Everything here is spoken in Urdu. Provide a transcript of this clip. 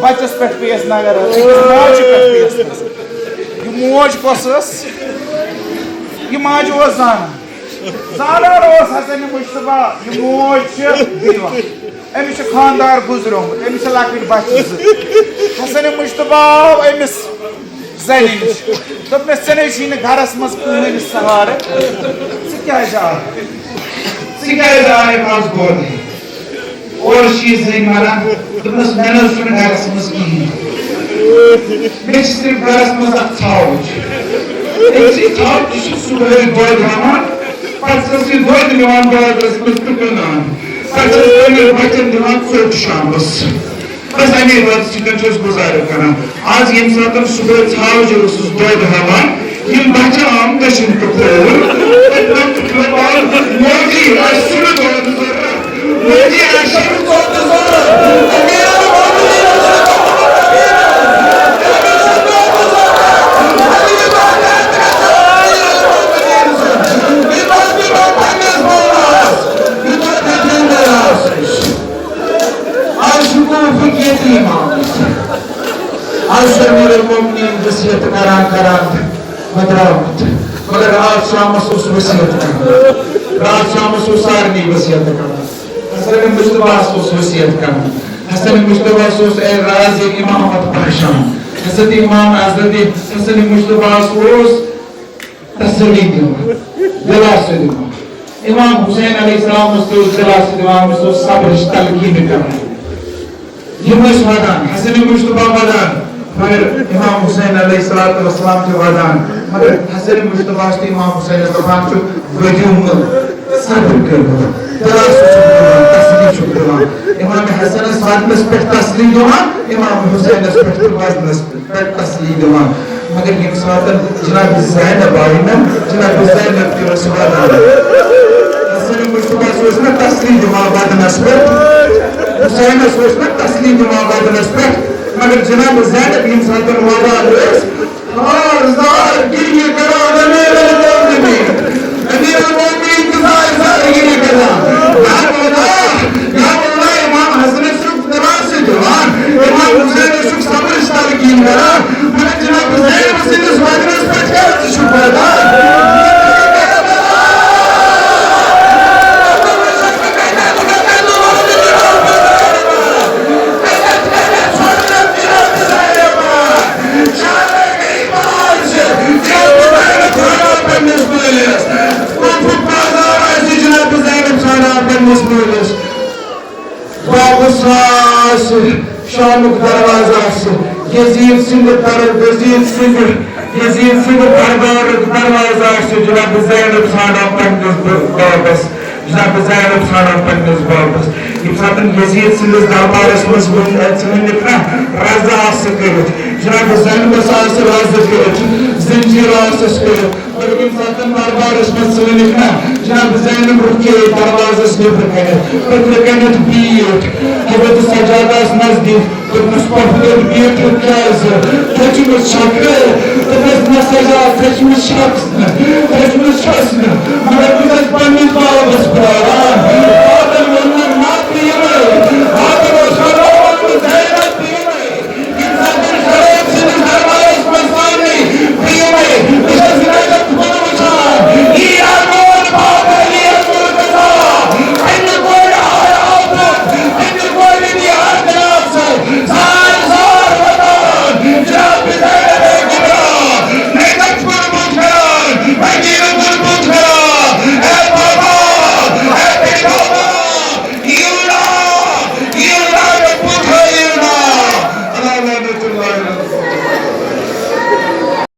بچس پہ پیس نظر موج کس یہ ماجہ اوس زانان حسن مشتبہ یہ موج بیوہ امس خاندار گزریومت امس لکٹ بچہ حسن مشتبہ امس زنہ نش دس ژے چھی گھرس مز کہین سہارٕ ژٕ کیازِ آے مز گوٚد اور زن ونان دس مے نہ گھرس مز کہین مے صرف گھرس مز اکھ ژھاوٕج أکسٕے ژھاوجہِ چھِ صبحٲے دۄد ہاوان پتہٕ چھس یہِ دۄد نِوان بازرس منٛز تہٕ کٕنان پتہٕ چھس پننٮ۪ن بچن دِوان ژوٚٹ شامس بس امی دۄد سۭتۍ چھُس گُزارٕ کران آز ییٚمہِ ساتہٕ صبحٲے ژھاوجہِ اوسُس دۄد ہاوان یِم بچہِ آم دٔچھِنۍ تہٕ کھووُر موجی اَسہِ چھُنہٕ دۄد ضروٗرت موجی اَسہِ چھُنہٕ دۄد ضروٗرت آج امیر المومنین وصیت کران بدراوت مگر رات شامس اس وصیت کران رات شامس اس سارنی وصیت کران حسن مشتبہ اس وصیت کران حسن مشتبہ اس اے راز امامت پہشان حضرت امام حضرت حسن مشتبہ اس تسلی دیوان دلاسے دیوان امام حسین علیہ السلام اس دلاسے دیوان اس صبر تلقین کران یہ ودان حسن مشتبہ ودان پھر امام حسین علیہ السلام کے وعدان مگر حسن مشتبہ سے امام حسین دپان ودیوم صبر کرو دراز تسلی دِوان امام حسن وزنس پہ تسلی دِوان امام حسین پہ وزنس پہ تسلی دِوان مگر یم ساتن جناب زینب آئی نا جناب زینب کی رسول حسن مشتبہ سے تسلی دِوان وزنس پہ حسین سے تسلی دِوان وزنس پہ مگر جناب زینب یم ساتن وعدہ ٲس ہار زار گریہ کران امیر المومنین امیر المومنین کی زار گریہ کران یا اللہ امام حسن شک دراز سے جوان امام حسین شک صبر تلقین کران مگر جناب زینب سندس وزنس پہ کیا شک پیدا شامک دروازہ یزید سند دربار دروازہ جناب زینب ژھانڈان پننس بابس جناب زینب ژھانڈان پننس بابس یم ساتن یزید سندس دربارس مز ونک نا رضا کرت جناب زینبس رضا کرت زنجیر کرت مگر یم ساتن دربارس مز ونک نا جناب زینب رکے دروازس نبر کنت بیٹھ حضرت سجادس نزدیک دپنس پہلے بیٹھ کیاز تھچمس چھکر دپنس نہ سجاد تھچمس چھکس نہ مگر بہٕ چھس پننس بابس پیاران